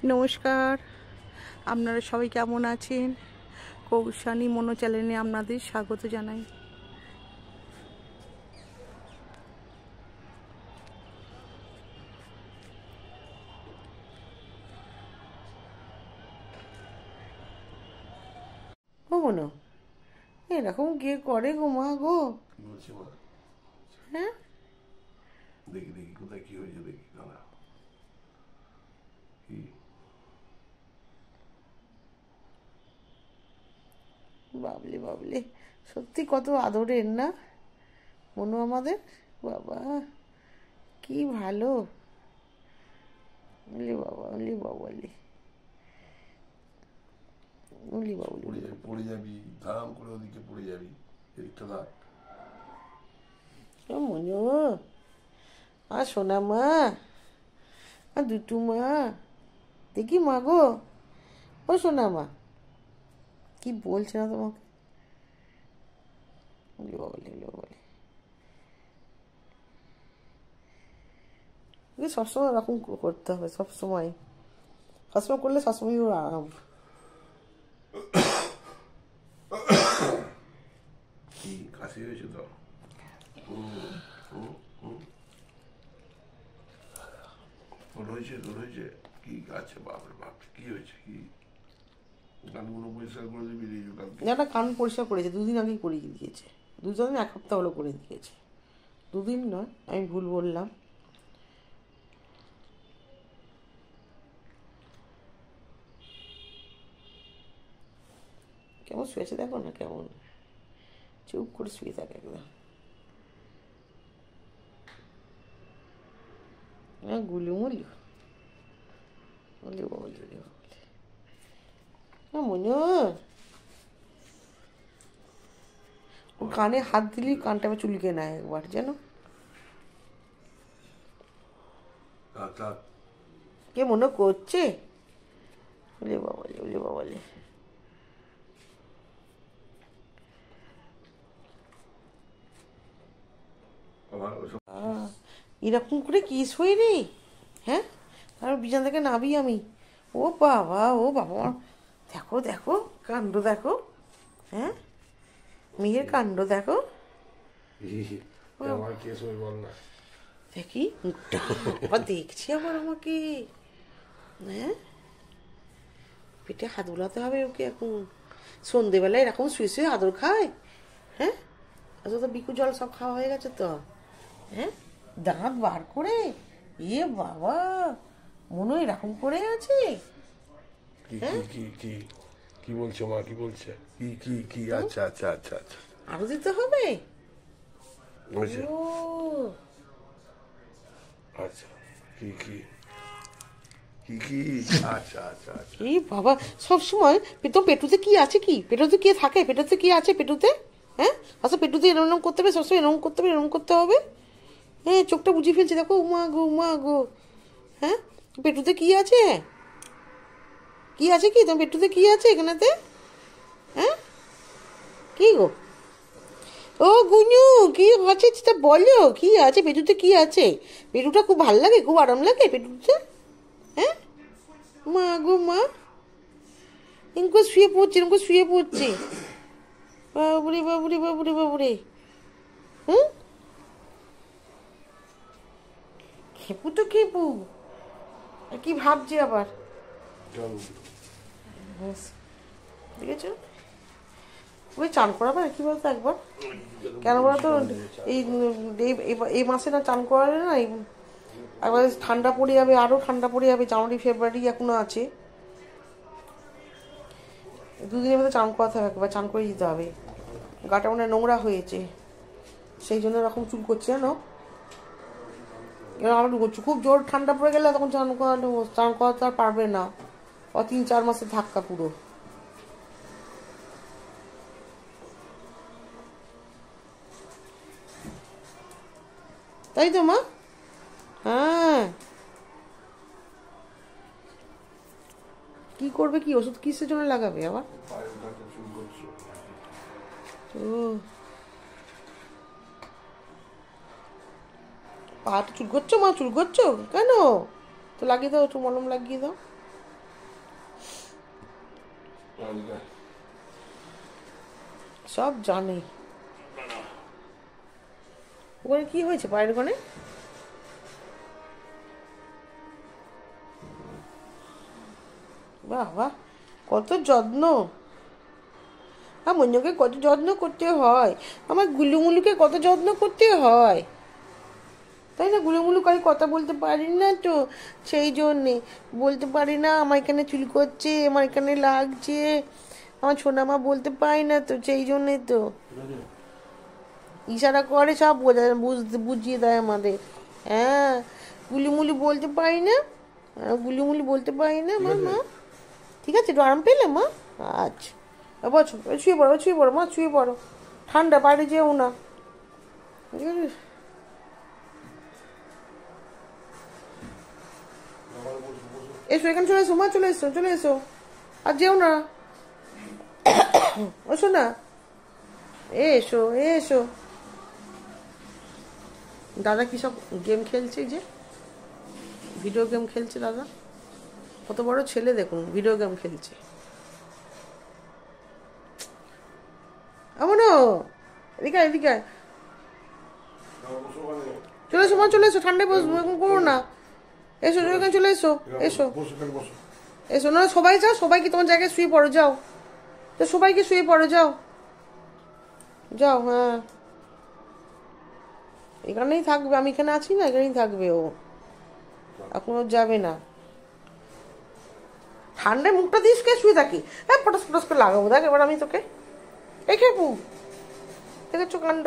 নমস্কার, আপনারা সবাই কেমন আছেন? কৌশানী মনো চ্যানেলে আপনাদের স্বাগত জানাই। ও মনো, এরকম কে করে গো মা গো? হ্যাঁ, দেখি দেখি কোথায় কি হয়েছে, দেখি দাঁড়া। কি বাবলে বাবলে, সত্যি কত আদরের না মনু আমাদের। বাবা কি ভালো, বলি বাবা, বলি বাবা, বলি বলি বাবলি। পড়ে যাবি, ধাম করে ওদিকে পড়ে যাবি, এদিকটা থাক। ও মনু, আর সোনা মা, আর দুটু মা, দেখি মা গো, ও সোনা মা কি বলছে না তোমাকে? সবসময় এরকম করতে হবে, সবসময় সবসময় করলে সবসময় ওর আরাম। কি কাশি হয়েছে তো? তোর হয়েছে, তোর হয়েছে কি? আচ্ছা বাপরে বাপ, কি হয়েছে? কি কানগুলো পরিষ্কার করে দিয়ে বেরিয়েছো কালকে? একটা কান পরিষ্কার করেছে, দুদিন আগেই করিয়ে দিয়েছে। দুদিন, এক সপ্তাহ হলো করে দিয়েছে। দুদিন নয়, আমি ভুল বললাম। কেমন শুয়েছে দেখো না, কেমন চুপ করে শুয়ে থাকে একদম। গুলুমুলু বলি বলি মনে, ও কানে হাত দিলেই কানটা আবার চুলকে নেয় একবার, যেন কে মনে করছে। বলি বাবালে, বলি বাবালে। এরকম করে কিস হয়ে রে? হ্যাঁ, আর বিছানা থেকে নাবি আমি। ও বাবা, ও বাবা, দেখো দেখো কাণ্ড দেখো। হ্যাঁ, মেয়ের কাণ্ড দেখো। দেখি আবার দেখছি আবার আমাকে। হ্যাঁ, পেটে হাত বোলাতে হবে ওকে এখন। সন্ধেবেলায় এরকম শুয়ে শুয়ে আদর খায়? হ্যাঁ, আচ্ছা তো বিকু জল সব খাওয়া হয়ে গেছে তো। হ্যাঁ, দাঁত বার করে, এ বাবা, মনে হয় এরকম করে আছে। কি বলছে মা? কি বলছে? কি কি কি? আচ্ছা আচ্ছা আচ্ছা আচ্ছা, আরো দিতে হবে। ও আচ্ছা, কি কি কি কি? আচ্ছা আচ্ছা আচ্ছা। এই বাবা, সবসময় তো পেটুতে কি আছে? কি পেটুতে কে থাকে? পেটুতে কি আছে পেটুতে? হ্যাঁ, আচ্ছা পেটুতে এরম করতে হবে, সবসময় এরম করতে হবে, এরম করতে হবে। হ্যাঁ, চোখটা বুঝিয়ে ফেলছে দেখো, উমা গো, উমা গো। হ্যাঁ, পেটুতে কি আছে? কি আছে? কি তোমার পেটুতে কি আছে এখানেতে? হ্যাঁ, কি গো? ও গুঞ্জু, কি আছে সেটা বলো, কি আছে পেটুতে? কি আছে? পেটুটা খুব ভালো লাগে, খুব আরাম লাগে পেটুতে? হ্যাঁ, মা গো মা, এরকম শুয়ে পড়ছে, এরকম শুয়ে পড়ছে। বাবুরে বাবুরে বাবুরে বাবুরে। হুম, খেপু তো খেপু, কি ভাবছে আবার? দেখেছ, ওই চান করাবে কি বলতো একবার? কেন বলতো, এই এই মাসে না চান করালে না, একবার ঠান্ডা পড়ে যাবে, আরও ঠান্ডা পড়ে যাবে। জানুয়ারি ফেব্রুয়ারি এখনো আছে, দুদিনের মধ্যে চান করাতে হবে, একবার চান করে দিতে হবে। গাটা মনে নোংরা হয়েছে, সেই জন্য এরকম চুল করছে জানো। এবার আবার খুব জোর ঠান্ডা পড়ে গেলে তখন চান করাতে আর পারবে না। 3-4 মাসের ধাক্কা পুরো। তাই তো মা? হ্যাঁ, কি করবে? কি ওষুধ কিসের জন্য লাগাবে আবার? ও, পাটা চুল করছো মা? চুল করছো কেন? তো লাগিয়ে দাও, একটু মলম লাগিয়ে দাও। সব জানে। ওখানে কি হয়েছে পায়ের ওখানে? বাহ বাহ, কত যত্ন। মঞ্জুকে কত যত্ন করতে হয়, আমার গুলুমুলুকে কত যত্ন করতে হয়, তাই না? গুলুমুলু কাল কথা বলতে পারি না তো, সেই জন্যে বলতে পারি না। আমার এখানে চুল করছে, আমার এখানে লাগছে, আমার ছোনামা বলতে পারি না তো, সেই জন্যে তো ইশারা করে, সব বুঝিয়ে দেয় আমাদের। হ্যাঁ, গুলুমুলু বলতে পারি না, গুলুমুলু বলতে পারি না আমার মা। ঠিক আছে, একটু আরাম পেলে মা? আচ্ছা, বছর শুয়ে পড়ো, শুয়ে পড়ো মা, শুয়ে পড়ো, ঠান্ডা, বাইরে যেও না। এসো, এখানে চলে এসো মা, চলে এসো, চলে এসো, আর যেও না, এসো না, এসো এসো। দাদা কি সব গেম খেলছে, যে ভিডিও গেম খেলছে দাদা, কত বড় ছেলে দেখুন, ভিডিও গেম খেলছে। এমন এদিকে এদিকে চলে এসো মা, চলে এসো, ঠান্ডায় বসবো, এখন করো না, এসো এখানে চলে এসো, এসো এসো। না সবাই যাও, সবাইকে তোমার জায়গায় শুয়ে পড়ো, যাও তো, সবাইকে শুয়ে পড়ো, যাও যাও। হ্যাঁ, এখানেই থাকবে, আমি এখানে আছি না, এখানেই থাকবে ও, এখন ও যাবে না। ঠান্ডায় মুখটা দিস কে শুয়ে থাকি, হ্যাঁ পটাস পটাস করে লাগাবো, দেখ এবার আমি তোকে, এই খেপু দেখেছো কাণ্ড।